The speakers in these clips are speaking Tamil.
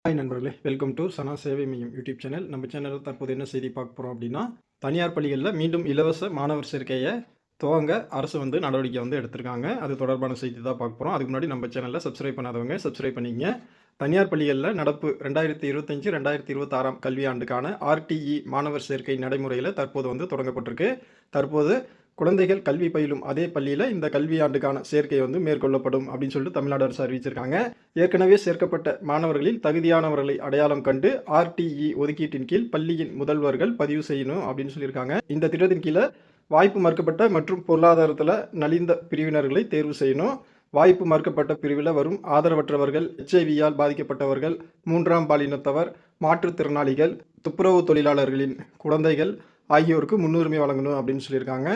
ஹாய் நண்பர்களே, வெல்கம் டு சனா சேவை மையம் யூடியூப் சேனல். நம்ம சேனலில் தற்போது என்ன செய்தி பார்க்க போகிறோம் அப்படின்னா, தனியார் பள்ளிகளில் மீண்டும் இலவச மாணவர் சேர்க்கையை துவங்க அரசு நடவடிக்கை எடுத்திருக்காங்க. அது தொடர்பான செய்தி தான் பார்க்க போகிறோம். அதுக்கு முன்னாடி நம்ம சேனலில் சப்ஸ்கிரைப் பண்ணாதவங்க சப்ஸ்கிரைப் பண்ணிங்க. தனியார் பள்ளிகளில் நடப்பு 2025-2026 கல்வியாண்டுக்கான ஆர்டிஇ மாணவர் சேர்க்கை நடைமுறையில் தற்போது தொடங்கப்பட்டிருக்கு. தற்போது குழந்தைகள் கல்வி பயிலும் அதே பள்ளியில் இந்த கல்வியாண்டுக்கான சேர்க்கை மேற்கொள்ளப்படும் அப்படின்னு சொல்லிட்டு தமிழ்நாடு அரசு அறிவிச்சிருக்காங்க. ஏற்கனவே சேர்க்கப்பட்ட மாணவர்களில் தகுதியானவர்களை அடையாளம் கண்டு ஆர்டிஇ ஒதுக்கீட்டின் கீழ் பள்ளியின் முதல்வர்கள் பதிவு செய்யணும் அப்படின்னு சொல்லியிருக்காங்க. இந்த திட்டத்தின் கீழே வாய்ப்பு மறுக்கப்பட்ட மற்றும் பொருளாதாரத்தில் நலிந்த பிரிவினர்களை தேர்வு செய்யணும். வாய்ப்பு மறுக்கப்பட்ட பிரிவில் வரும் ஆதரவற்றவர்கள், HIV-யால் பாதிக்கப்பட்டவர்கள், மூன்றாம் பாலினத்தவர், மாற்றுத்திறனாளிகள், துப்புரவு தொழிலாளர்களின் குழந்தைகள் ஆகியோருக்கு முன்னுரிமை வழங்கணும் அப்படின்னு சொல்லியிருக்காங்க.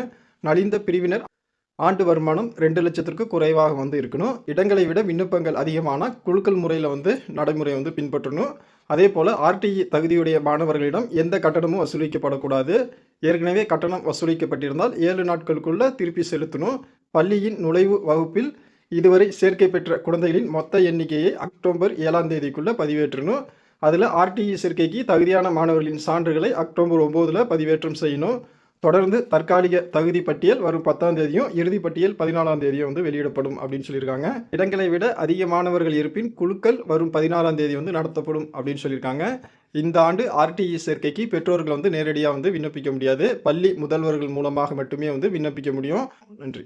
நலிந்த பிரிவினர் ஆண்டு வருமானம் 2 லட்சத்திற்கு குறைவாக இருக்கணும். இடங்களை விட விண்ணப்பங்கள் அதிகமான குழுக்கள் முறையில் நடைமுறை பின்பற்றணும். அதே போல் ஆர்டிஇ தகுதியுடைய மாணவர்களிடம் எந்த கட்டணமும் வசூலிக்கப்படக்கூடாது. ஏற்கனவே கட்டணம் வசூலிக்கப்பட்டிருந்தால் 7 நாட்களுக்குள்ள திருப்பி செலுத்தணும். பள்ளியின் நுழைவு வகுப்பில் இதுவரை சேர்க்கை பெற்ற குழந்தைகளின் மொத்த எண்ணிக்கையை அக்டோபர் 7ஆம் தேதிக்குள்ள பதிவேற்றணும். அதில் ஆர்டிஇ சேர்க்கைக்கு தகுதியான மாணவர்களின் சான்றுகளை அக்டோபர் 9 பதிவேற்றம் செய்யணும். தொடர்ந்து தற்காலிக தகுதி பட்டியல் வரும் 10ஆம் தேதியும், இறுதி பட்டியல் 14ஆம் தேதியும் வெளியிடப்படும் அப்படின்னு சொல்லியிருக்காங்க. இடங்களை விட அதிக மாணவர்கள் இருப்பின் குழுக்கள் வரும் 16ஆம் தேதி நடத்தப்படும் அப்படின்னு சொல்லியிருக்காங்க. இந்த ஆண்டு ஆர்டிஇ சேர்க்கைக்கு பெற்றோர்கள் நேரடியாக விண்ணப்பிக்க முடியாது. பள்ளி முதல்வர்கள் மூலமாக மட்டுமே விண்ணப்பிக்க முடியும். நன்றி.